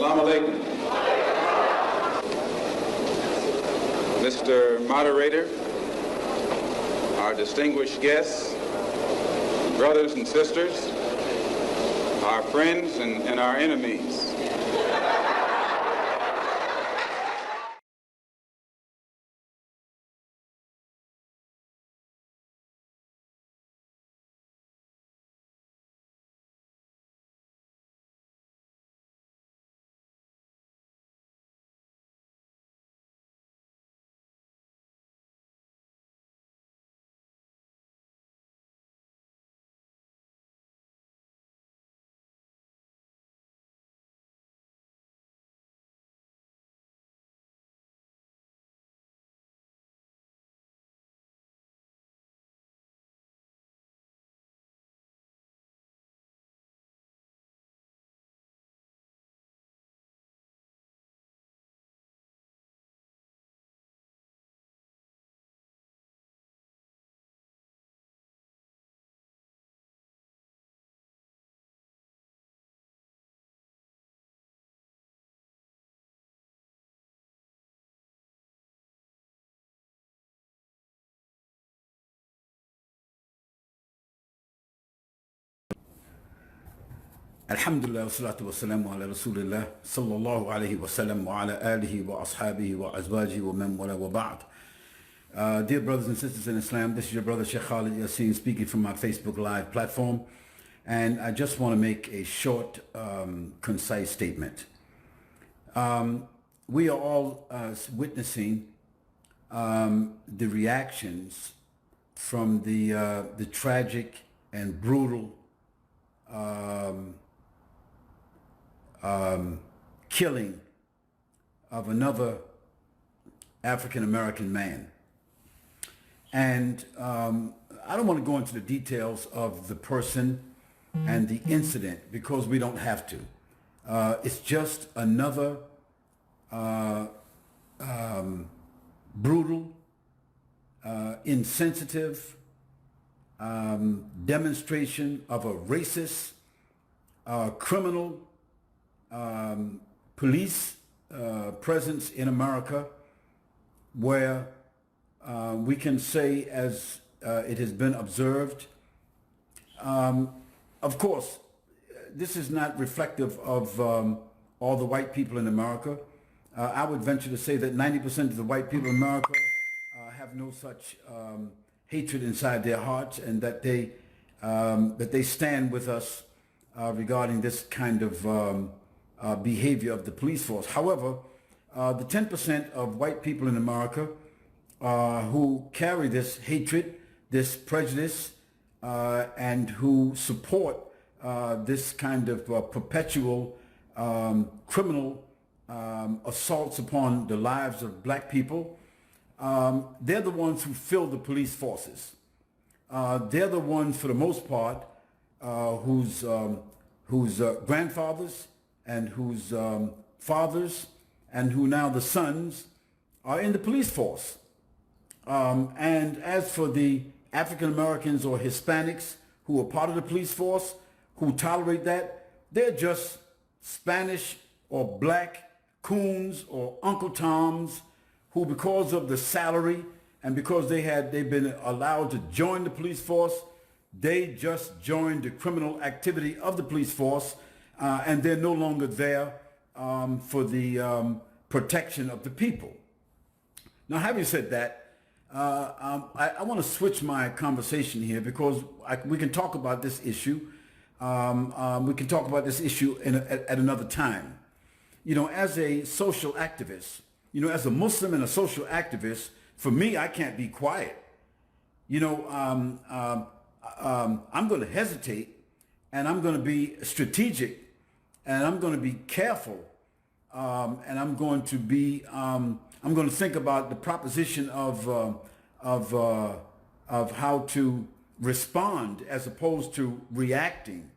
Assalamu alaikum. Mr. Moderator, our distinguished guests, brothers and sisters, our friends and our enemies. Alhamdulillah wa salatu wa salamu ala Rasulillah sallallahu alayhi wa sallam wa ala alihi wa ashabihi wa azwajihi wa man wala wa ba'd. Dear brothers and sisters in Islam, this is your brother Shaykh Khalid Yasin speaking from my Facebook Live platform, and I just want to make a short, concise statement. We are all witnessing the reactions from the tragic and brutal killing of another African-American man. And I don't want to go into the details of the person and the incident because we don't have to. It's just another brutal, insensitive demonstration of a racist, criminal police presence in America, where we can say, as it has been observed, of course, this is not reflective of all the white people in America. I would venture to say that 90% of the white people in America have no such hatred inside their hearts, and that they stand with us regarding this kind of behavior of the police force. However, the 10% of white people in America who carry this hatred, this prejudice, and who support this kind of perpetual criminal assaults upon the lives of black people, they're the ones who fill the police forces. They're the ones, for the most part, whose grandfathers and whose fathers and who now the sons are in the police force. And as for the African Americans or Hispanics who are part of the police force, who tolerate that, they're just Spanish or black coons or Uncle Toms who, because of the salary and because they've been allowed to join the police force, they just joined the criminal activity of the police force, and they're no longer there for the protection of the people. Now, having said that, I want to switch my conversation here because we can talk about this issue. We can talk about this issue at another time. You know, as a social activist, you know, as a Muslim and a social activist, for me, I can't be quiet. You know, I'm going to hesitate, and I'm going to be strategic, and I'm going to be careful, and I'm going to think about the proposition of how to respond as opposed to reacting.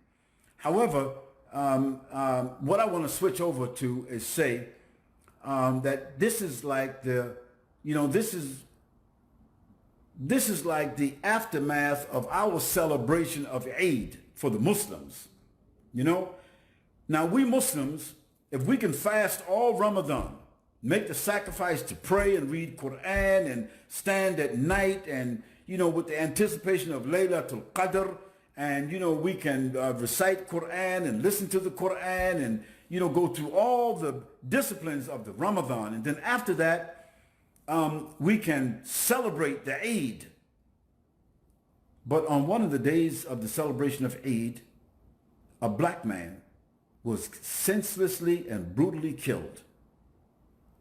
However, what I want to switch over to is say that this is like this is like the aftermath of our celebration of Eid for the Muslims. You know, now we Muslims, if we can fast all Ramadan, make the sacrifice to pray and read Quran and stand at night and, with the anticipation of Laylatul Qadr, and, we can recite Quran and listen to the Quran and, go through all the disciplines of the Ramadan. And then after that, we can celebrate the Eid. But on one of the days of the celebration of Eid, a black man was senselessly and brutally killed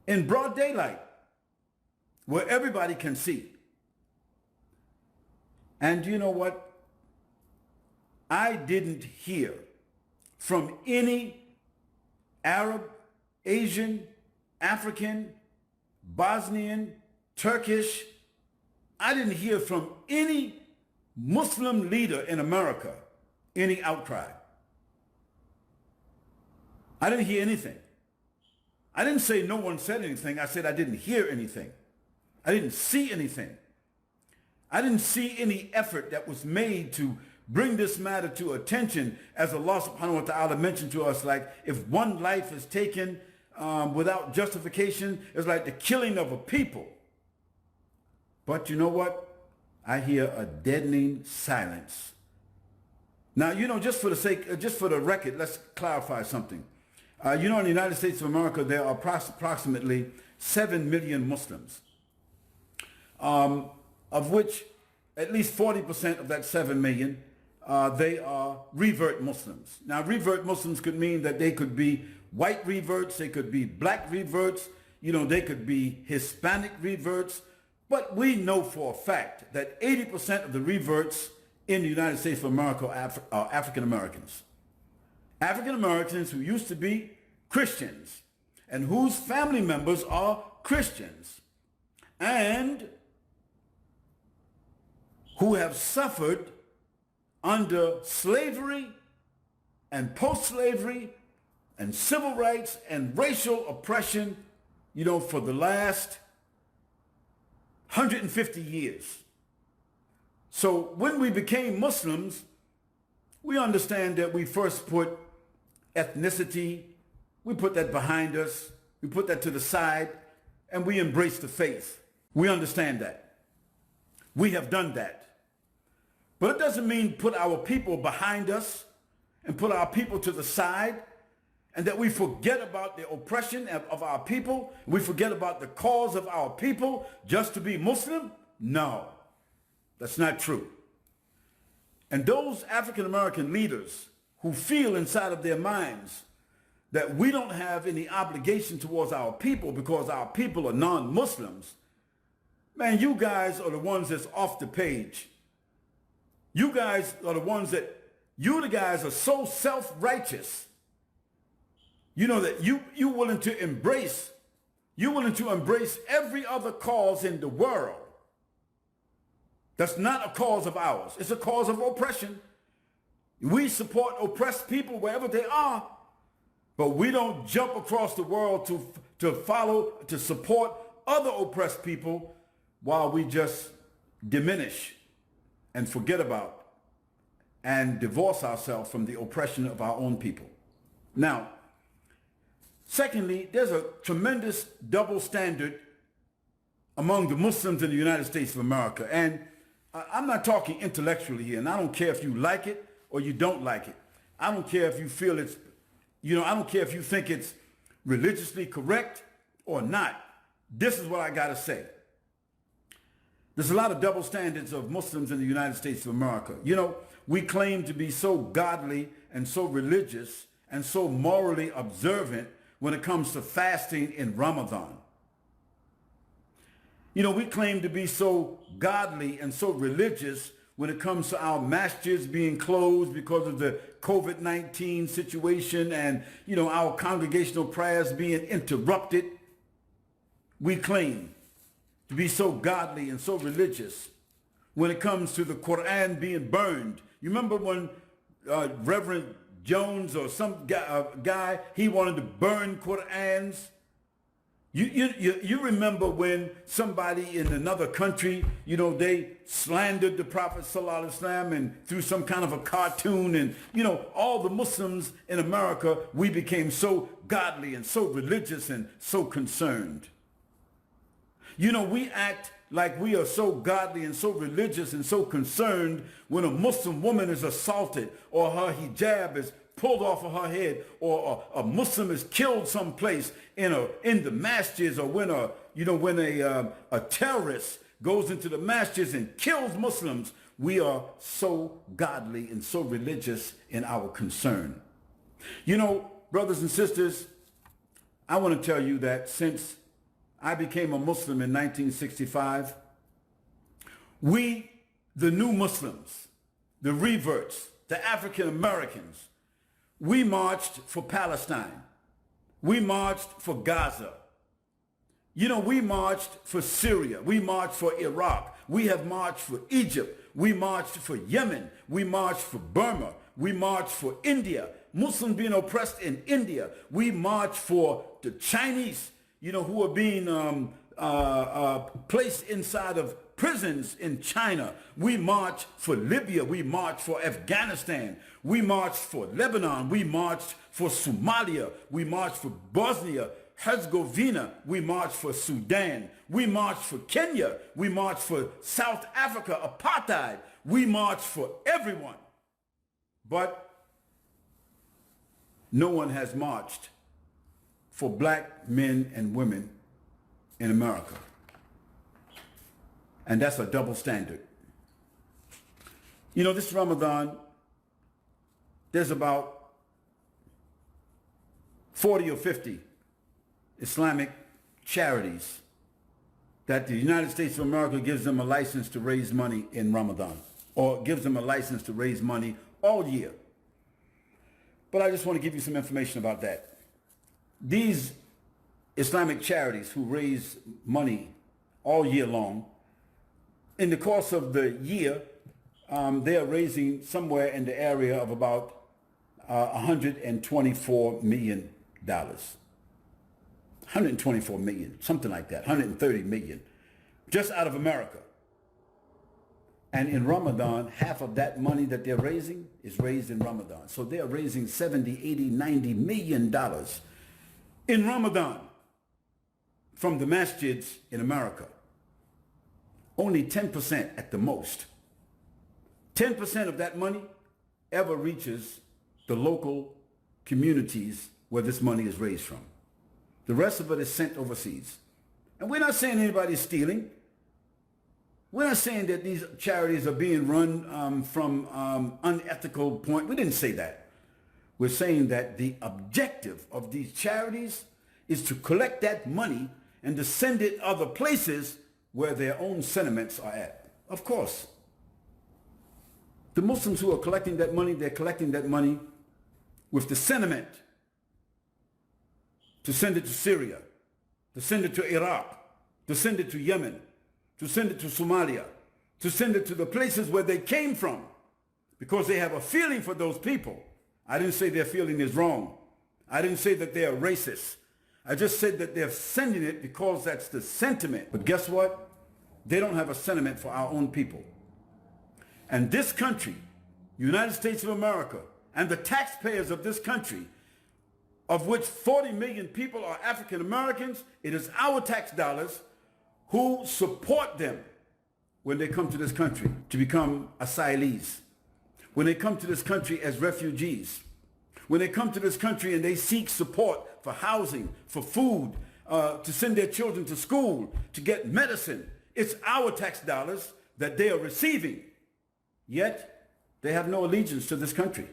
in broad daylight, where everybody can see. And you know what? I didn't hear from any Arab, Asian, African, Bosnian, Turkish. I didn't hear from any Muslim leader in America any outcry. I didn't hear anything. I didn't say no one said anything. I said I didn't hear anything. I didn't see anything. I didn't see any effort that was made to bring this matter to attention, as Allah subhanahu wa ta'ala mentioned to us, like if one life is taken without justification, it's like the killing of a people. But you know what? I hear a deadening silence. Now, just for the record, let's clarify something. In the United States of America, there are approximately 7 million Muslims, of which at least 40% of that 7 million, they are revert Muslims. Now, revert Muslims could mean that they could be white reverts, they could be black reverts, they could be Hispanic reverts. But we know for a fact that 80% of the reverts in the United States of America are African Americans. African Americans who used to be Christians and whose family members are Christians and who have suffered under slavery and post-slavery and civil rights and racial oppression, for the last 150 years. So when we became Muslims, we understand that we first put ethnicity, we put that behind us, we put that to the side, and we embrace the faith. We understand that. We have done that. But it doesn't mean put our people behind us and put our people to the side, and that we forget about the oppression of our people. We forget about the cause of our people just to be Muslim. No, that's not true. And those African American leaders who feel inside of their minds that we don't have any obligation towards our people because our people are non-Muslims, man, you guys are the ones that's off the page. You guys are the ones you guys are so self-righteous, that you're willing to embrace every other cause in the world. That's not a cause of ours. It's a cause of oppression. We support oppressed people wherever they are, but we don't jump across the world to support other oppressed people while we just diminish and forget about and divorce ourselves from the oppression of our own people. Now, secondly, there's a tremendous double standard among the Muslims in the United States of America. And I'm not talking intellectually here, and I don't care if you like it or you don't like it. I don't care if you feel I don't care if you think it's religiously correct or not. This is what I got to say. There's a lot of double standards of Muslims in the United States of America. We claim to be so godly and so religious and so morally observant when it comes to fasting in Ramadan. We claim to be so godly and so religious when it comes to our masjids being closed because of the COVID-19 situation and, our congregational prayers being interrupted. We claim to be so godly and so religious when it comes to the Quran being burned. You remember when Reverend Jones or some guy, he wanted to burn Qurans? You remember when somebody in another country, they slandered the Prophet Sallallahu Alaihi Wasallam and through some kind of a cartoon, and, all the Muslims in America, we became so godly and so religious and so concerned. We act like we are so godly and so religious and so concerned when a Muslim woman is assaulted or her hijab is pulled off of her head, or a Muslim is killed someplace in the masjids, or when a terrorist goes into the masjids and kills Muslims. We are so godly and so religious in our concern. Brothers and sisters, I want to tell you that since I became a Muslim in 1965, we, the new Muslims, the reverts, the African Americans, we marched for Palestine. We marched for Gaza. We marched for Syria. We marched for Iraq. We have marched for Egypt. We marched for Yemen. We marched for Burma. We marched for India. Muslims being oppressed in India. We marched for the Chinese, who are being placed inside of prisons in China. We marched for Libya. We marched for Afghanistan. We marched for Lebanon. We marched for Somalia. We marched for Bosnia, Herzegovina. We marched for Sudan. We marched for Kenya. We marched for South Africa, apartheid. We marched for everyone. But no one has marched for black men and women in America. And that's a double standard. This Ramadan, there's about 40 or 50 Islamic charities that the United States of America gives them a license to raise money in Ramadan, or gives them a license to raise money all year. But I just want to give you some information about that. These Islamic charities who raise money all year long, in the course of the year, they are raising somewhere in the area of about $124 million. 124 million, something like that, 130 million, just out of America. And in Ramadan, half of that money that they're raising is raised in Ramadan. So they're raising 70, 80, 90 million dollars in Ramadan from the masjids in America. Only 10% at the most. 10% of that money ever reaches the local communities where this money is raised from. The rest of it is sent overseas. And we're not saying anybody's stealing. We're not saying that these charities are being run from unethical point. We didn't say that. We're saying that the objective of these charities is to collect that money and to send it other places where their own sentiments are at. Of course. The Muslims who are collecting that money, they're collecting that money with the sentiment to send it to Syria, to send it to Iraq, to send it to Yemen, to send it to Somalia, to send it to the places where they came from, because they have a feeling for those people. I didn't say their feeling is wrong. I didn't say that they are racist. I just said that they're sending it because that's the sentiment. But guess what? They don't have a sentiment for our own people. And this country, United States of America, and the taxpayers of this country, of which 40 million people are African Americans, it is our tax dollars who support them when they come to this country to become asylees, when they come to this country as refugees, when they come to this country and they seek support for housing, for food, to send their children to school, to get medicine. It's our tax dollars that they are receiving. Yet they have no allegiance to this country.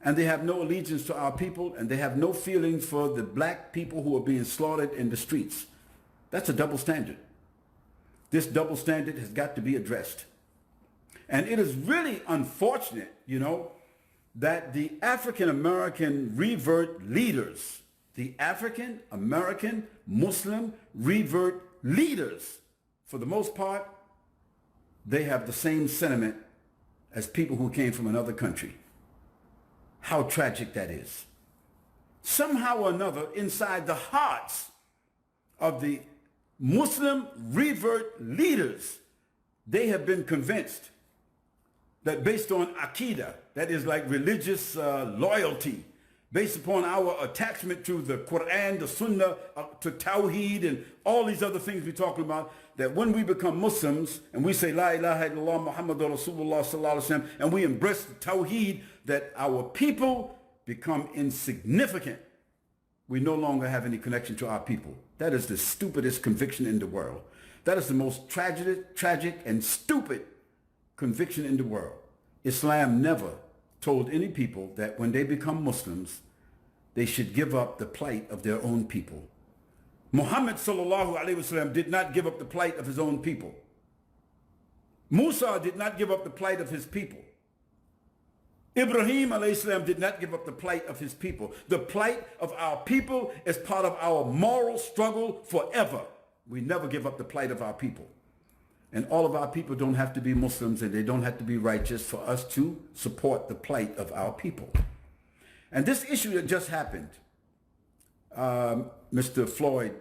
And they have no allegiance to our people, and they have no feelings for the black people who are being slaughtered in the streets. That's a double standard. This double standard has got to be addressed. And it is really unfortunate, that the African-American revert leaders, the African-American Muslim revert leaders, for the most part, they have the same sentiment as people who came from another country. How tragic that is. Somehow or another, inside the hearts of the Muslim revert leaders, they have been convinced that based on Aqidah, that is like religious loyalty, based upon our attachment to the Quran, the Sunnah, to Tawheed, and all these other things we're talking about, that when we become Muslims and we say La ilaha illallah Muhammadur Rasulullah sallallahu alaihi wasallam, and we embrace the Tawheed, that our people become insignificant. We no longer have any connection to our people. That is the stupidest conviction in the world. That is the most tragic and stupid conviction in the world. Islam never told any people that when they become Muslims, they should give up the plight of their own people. Muhammad sallallahu alaihi wasallam did not give up the plight of his own people. Musa did not give up the plight of his people. Ibrahim alayhi salam did not give up the plight of his people. The plight of our people is part of our moral struggle forever. We never give up the plight of our people. And all of our people don't have to be Muslims, and they don't have to be righteous for us to support the plight of our people. And this issue that just happened, Mr. Floyd,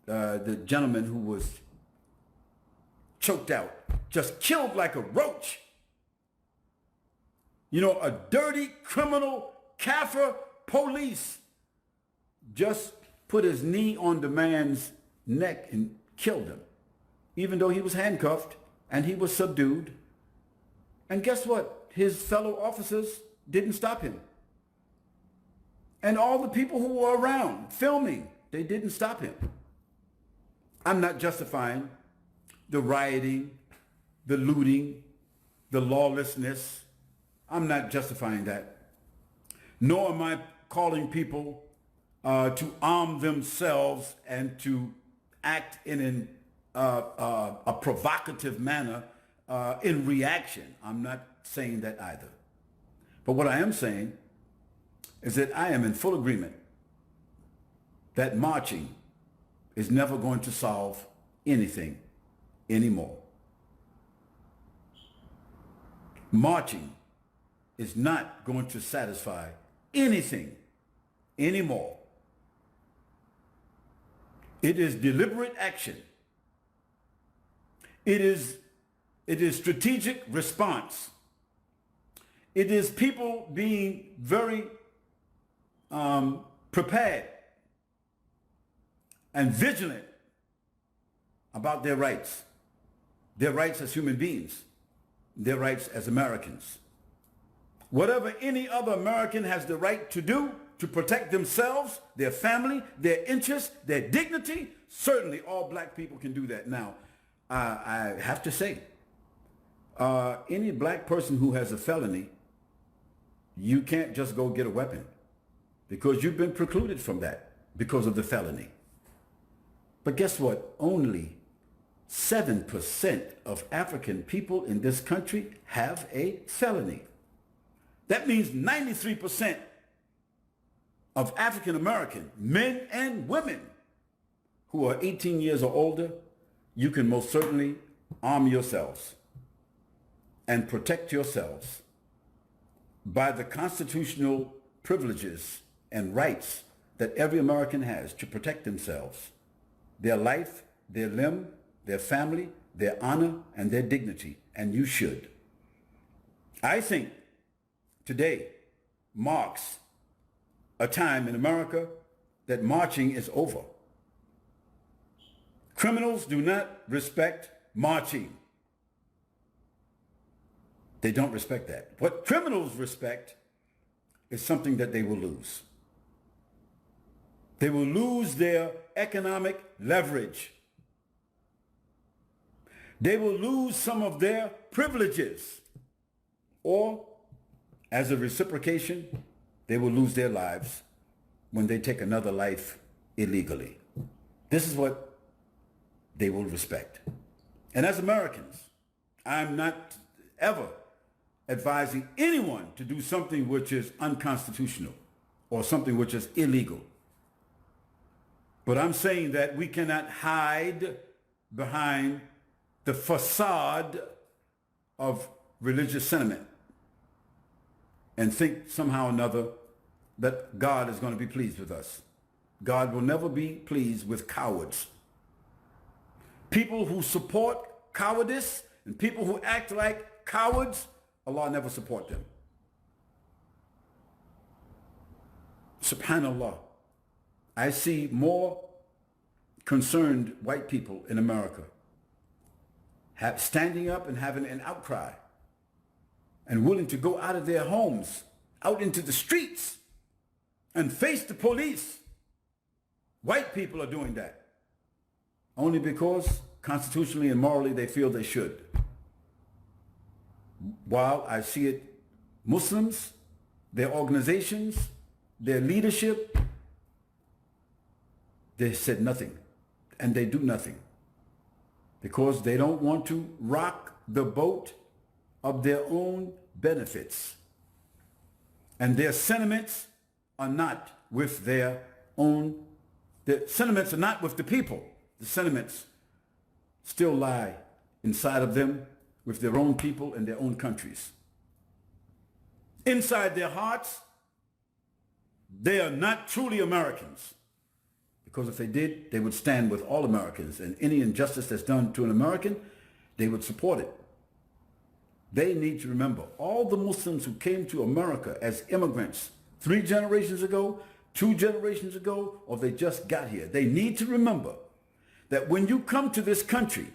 the gentleman who was choked out, just killed like a roach. You know, a dirty criminal, kafir police just put his knee on the man's neck and killed him, even though he was handcuffed and he was subdued. And guess what? His fellow officers didn't stop him. And all the people who were around filming, they didn't stop him. I'm not justifying the rioting, the looting, the lawlessness. I'm not justifying that. Nor am I calling people to arm themselves and to act in a provocative manner in reaction. I'm not saying that either. But what I am saying is that I am in full agreement that marching is never going to solve anything anymore. Marching is not going to satisfy anything anymore. It is deliberate action. It is strategic response. It is people being very prepared and vigilant about their rights as human beings, their rights as Americans. Whatever any other American has the right to do to protect themselves, their family, their interests, their dignity, certainly all black people can do that. Now, I have to say, any black person who has a felony, you can't just go get a weapon because you've been precluded from that because of the felony. But guess what? Only 7% of African people in this country have a felony. That means 93% of African American men and women who are 18 years or older, you can most certainly arm yourselves and protect yourselves by the constitutional privileges and rights that every American has to protect themselves, their life, their limb, their family, their honor, and their dignity. And you should. I think today marks a time in America that marching is over. Criminals do not respect marching. They don't respect that. What criminals respect is something that they will lose. They will lose their economic leverage. They will lose some of their privileges, or as a reciprocation, they will lose their lives when they take another life illegally. This is what they will respect. And as Americans, I'm not ever advising anyone to do something which is unconstitutional or something which is illegal. But I'm saying that we cannot hide behind the facade of religious sentiment and think somehow or another that God is going to be pleased with us. God will never be pleased with cowards. People who support cowardice and people who act like cowards, Allah never support them. Subhanallah. I see more concerned white people in America standing up and having an outcry and willing to go out of their homes, out into the streets and face the police. White people are doing that only because constitutionally and morally they feel they should. While I see it, Muslims, their organizations, their leadership, they said nothing and they do nothing because they don't want to rock the boat of their own benefits. And their sentiments are not with their own, the sentiments are not with the people. The sentiments still lie inside of them with their own people and their own countries. Inside their hearts, they are not truly Americans. Because if they did, they would stand with all Americans, and any injustice that's done to an American, they would support it. They need to remember all the Muslims who came to America as immigrants 3 generations ago, 2 generations ago, or they just got here. They need to remember that when you come to this country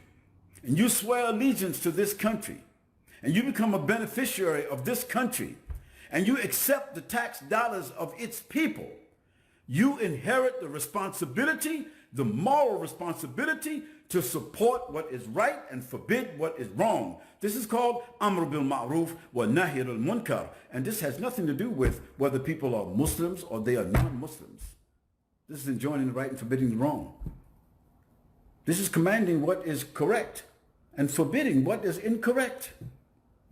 and you swear allegiance to this country and you become a beneficiary of this country and you accept the tax dollars of its people, you inherit the responsibility, the moral responsibility to support what is right and forbid what is wrong. This is called Amr bil Ma'ruf wa Nahy al Munkar. And this has nothing to do with whether people are Muslims or they are non-Muslims. This is enjoining the right and forbidding the wrong. This is commanding what is correct and forbidding what is incorrect.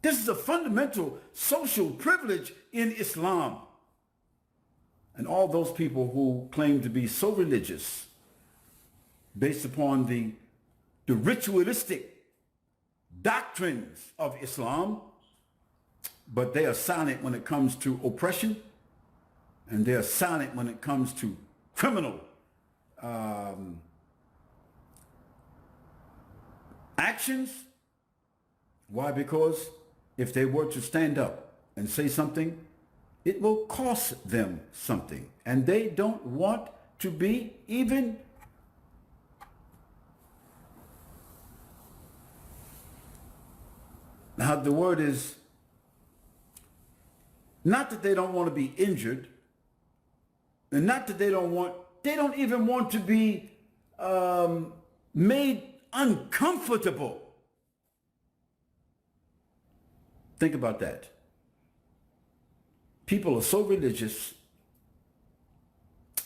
This is a fundamental social privilege in Islam. And all those people who claim to be so religious based upon the ritualistic doctrines of Islam, but they are silent when it comes to oppression, and they are silent when it comes to criminal actions. Why? Because if they were to stand up and say something, it will cost them something. And they don't want to be even now the word is not that they don't want to be injured, and not that they don't even want to be made uncomfortable. Think about that. People are so religious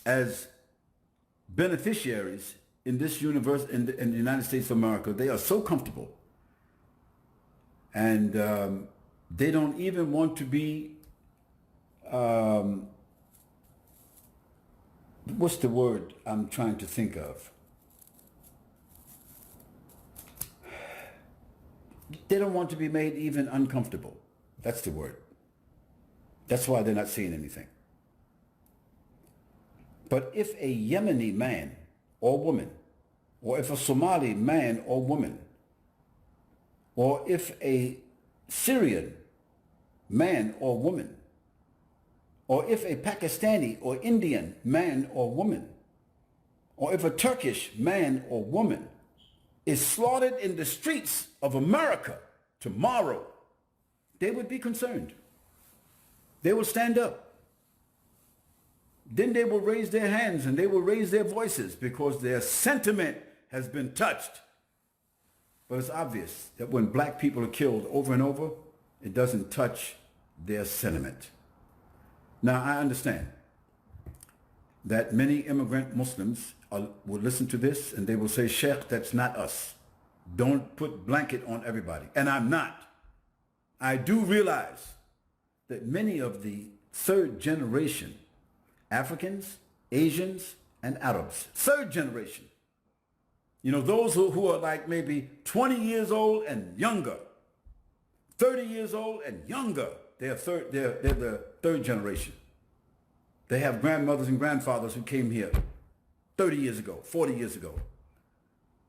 as beneficiaries in this universe, in the United States of America. They are so comfortable. And they don't even want to be, what's the word I'm trying to think of? They don't want to be made even uncomfortable. That's the word. That's why they're not seeing anything. But if a Yemeni man or woman, or if a Somali man or woman, or if a Syrian man or woman, or if a Pakistani or Indian man or woman, or if a Turkish man or woman is slaughtered in the streets of America tomorrow, they would be concerned. They will stand up. Then they will raise their hands and they will raise their voices because their sentiment has been touched. But it's obvious that when black people are killed over and over, it doesn't touch their sentiment. Now, I understand that many immigrant Muslims will listen to this and they will say, Sheikh, that's not us. Don't put blanket on everybody. And I'm not. I do realize that many of the 3rd generation Africans, Asians, and Arabs, 3rd generation, you know, those who are like maybe 20 years old and younger, 30 years old and younger, they're the 3rd generation. They have grandmothers and grandfathers who came here 30 years ago, 40 years ago.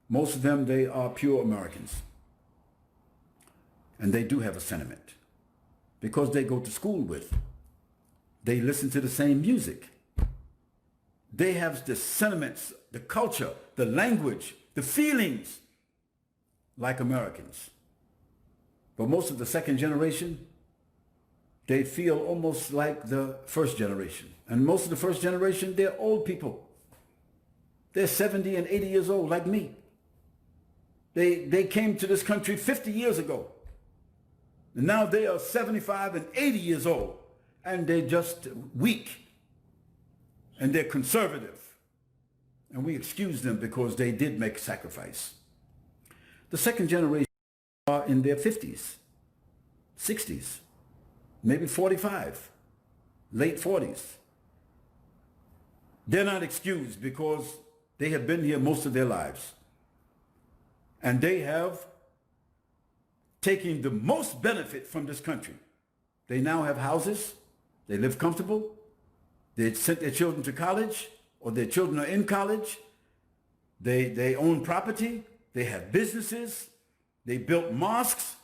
Most of them, they are pure Americans. And they do have a sentiment because they go to school with. They listen to the same music. They have the sentiments, the culture, the language, the feelings like Americans. But most of the second generation, they feel almost like the first generation. And most of the first generation, they're old people. They're 70 and 80 years old like me. They came to this country 50 years ago. And now they are 75 and 80 years old. And they're just weak. And they're conservative. And we excuse them because they did make a sacrifice. The second generation are in their 50s, 60s, maybe 45, late 40s. They're not excused because they have been here most of their lives. And they have taken the most benefit from this country. They now have houses. They live comfortable. They sent their children to college, or their children are in college. They own property. They have businesses. They built mosques,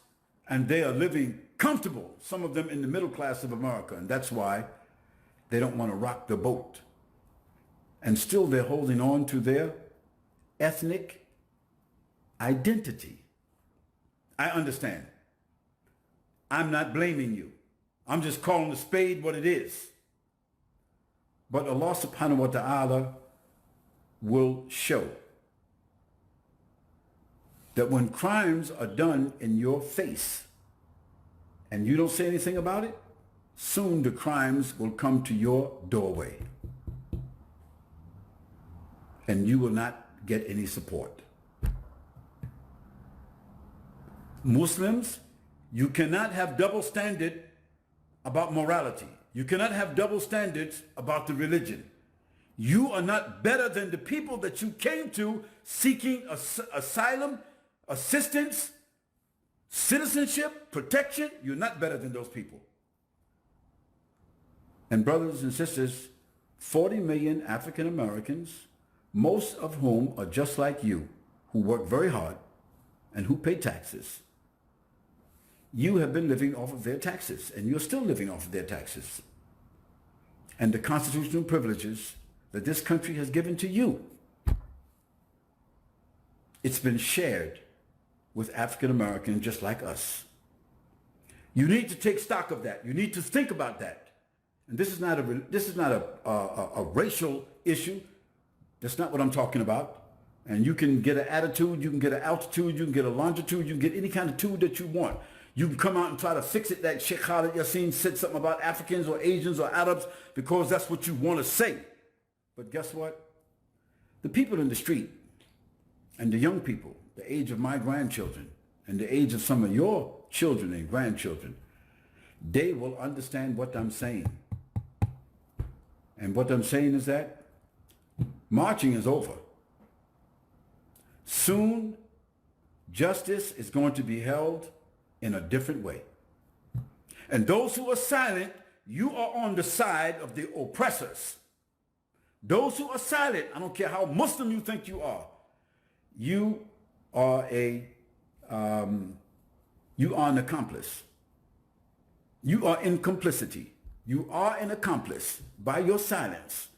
and they are living comfortable, some of them in the middle class of America. And that's why they don't want to rock the boat. And still they're holding on to their ethnic identity. I understand. I'm not blaming you. I'm just calling a spade what it is. But Allah subhanahu wa ta'ala will show that when crimes are done in your face and you don't say anything about it, soon the crimes will come to your doorway and you will not get any support. Muslims, you cannot have double standard about morality. You cannot have double standards about the religion. You are not better than the people that you came to seeking asylum, assistance, citizenship, protection. You're not better than those people. And brothers and sisters, 40 million African Americans, most of whom are just like you, who work very hard and who pay taxes. You have been living off of their taxes, and you're still living off of their taxes. And the constitutional privileges that this country has given to you, it's been shared with African Americans just like us. You need to take stock of that. You need to think about that. And this is not a racial issue. That's not what I'm talking about. And you can get an attitude, you can get an altitude, you can get a longitude, you can get any kind of tude that you want. You can come out and try to fix it that Shaykh Khalid Yasin said something about Africans or Asians or Arabs because that's what you want to say. But guess what? The people in the street and the young people, the age of my grandchildren and the age of some of your children and grandchildren, they will understand what I'm saying. And what I'm saying is that marching is over. Soon, justice is going to be held in a different way. And those who are silent, you are on the side of the oppressors. Those who are silent, I don't care how Muslim you think you are an accomplice. You are in complicity. You are an accomplice by your silence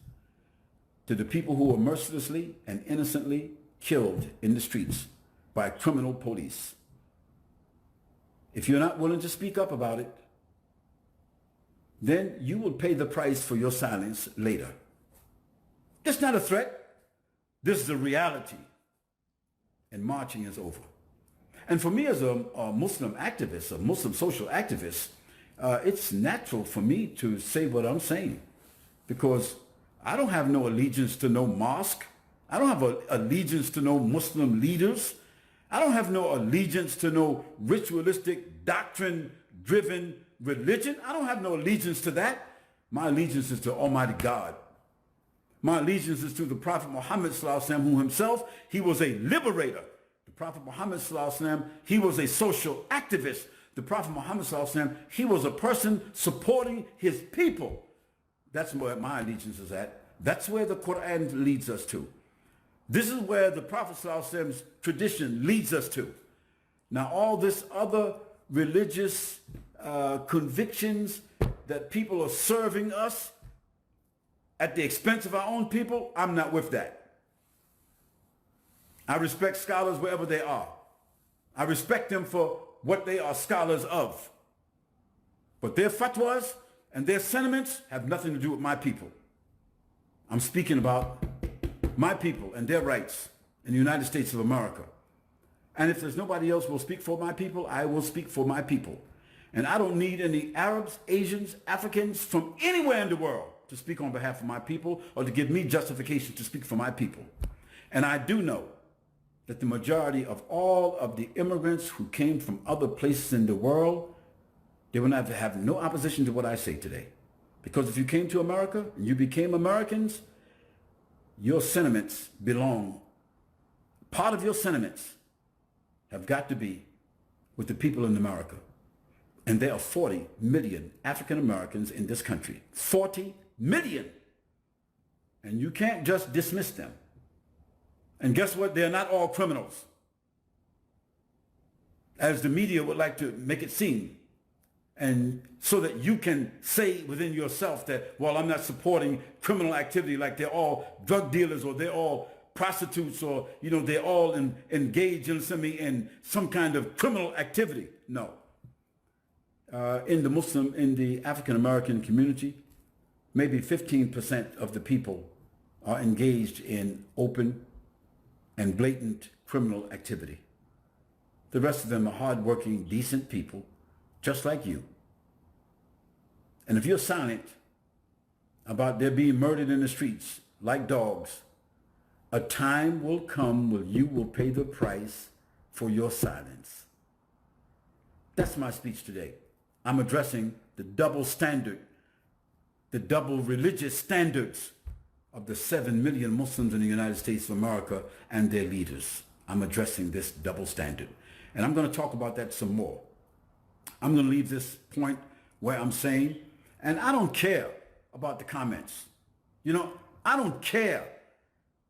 to the people who are mercilessly and innocently killed in the streets by criminal police. If you're not willing to speak up about it, then you will pay the price for your silence later. It's not a threat. This is a reality. And marching is over. And for me as a Muslim activist, a Muslim social activist, it's natural for me to say what I'm saying because I don't have no allegiance to no mosque. I don't have an allegiance to no Muslim leaders. I don't have no allegiance to no ritualistic, doctrine-driven religion. I don't have no allegiance to that. My allegiance is to Almighty God. My allegiance is to the Prophet Muhammad sallallahu alaihi wasallam, who himself, he was a liberator. The Prophet Muhammad sallallahu alaihi wasallam, he was a social activist. The Prophet Muhammad sallallahu alaihi wasallam, he was a person supporting his people. That's where my allegiance is at. That's where the Quran leads us to. This is where the Prophet ﷺ's tradition leads us to. Now, all this other religious convictions that people are serving us at the expense of our own people, I'm not with that. I respect scholars wherever they are. I respect them for what they are scholars of. But their fatwas and their sentiments have nothing to do with my people. I'm speaking about my people and their rights in the United States of America. And if there's nobody else who will speak for my people, I will speak for my people. And I don't need any Arabs, Asians, Africans from anywhere in the world to speak on behalf of my people or to give me justification to speak for my people. And I do know that the majority of all of the immigrants who came from other places in the world, they will not have no opposition to what I say today. Because if you came to America and you became Americans, your sentiments belong, part of your sentiments have got to be with the people in America. And there are 40 million African Americans in this country. 40 million. And you can't just dismiss them. And guess what? They're not all criminals, as the media would like to make it seem. And so that you can say within yourself that, well, I'm not supporting criminal activity, like they're all drug dealers or they're all prostitutes or, you know, they're all engaged in some kind of criminal activity. No. In the African American community, maybe 15% of the people are engaged in open and blatant criminal activity. The rest of them are hardworking, decent people, just like you. And if you're silent about their being murdered in the streets like dogs, a time will come when you will pay the price for your silence. That's my speech today. I'm addressing the double standard, the double religious standards of the 7 million Muslims in the United States of America and their leaders. I'm addressing this double standard. And I'm going to talk about that some more. I'm going to leave this point where I'm saying, and I don't care about the comments. You know, I don't care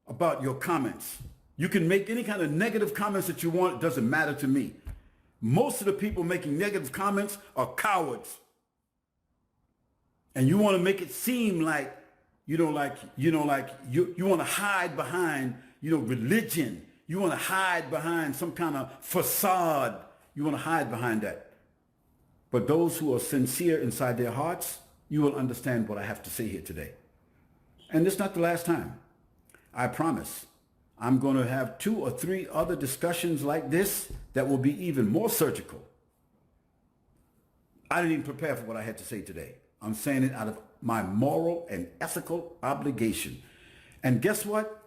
about your comments. You can make any kind of negative comments that you want. It doesn't matter to me. Most of the people making negative comments are cowards. And you want to make it seem like, you want to hide behind, religion. You want to hide behind some kind of facade. You want to hide behind that. But those who are sincere inside their hearts, you will understand what I have to say here today. And it's not the last time. I promise. I'm going to have 2 or 3 other discussions like this that will be even more surgical. I didn't even prepare for what I had to say today. I'm saying it out of my moral and ethical obligation. And guess what?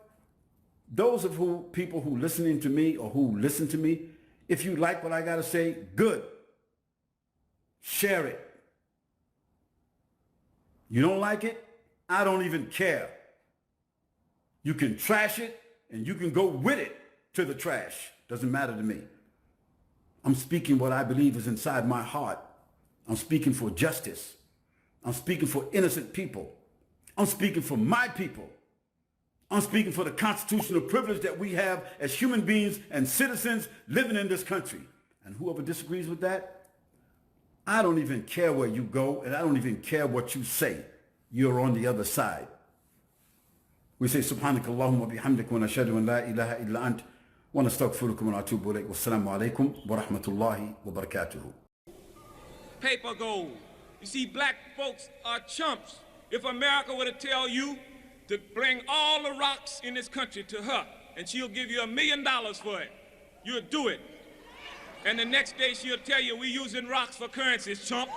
Those of people who listening to me or who listen to me, if you like what I got to say, good. Share it. You don't like it? I don't even care. You can trash it and you can go with it to the trash. Doesn't matter to me. I'm speaking what I believe is inside my heart. I'm speaking for justice. I'm speaking for innocent people. I'm speaking for my people. I'm speaking for the constitutional privilege that we have as human beings and citizens living in this country. And whoever disagrees with that, I don't even care where you go, and I don't even care what you say. You're on the other side. We say, Subhanakallahumma bihamdik wa nashhadu an la ilaha illa ant wa nastaghfiruka wa natubu ilayk. Wassalamu alaikum wa rahmatullahi wa barakatuhu. Paper gold. You see, black folks are chumps. If America were to tell you to bring all the rocks in this country to her, and she'll give you $1 million for it, you'll do it. And the next day she'll tell you we're using rocks for currencies, chump.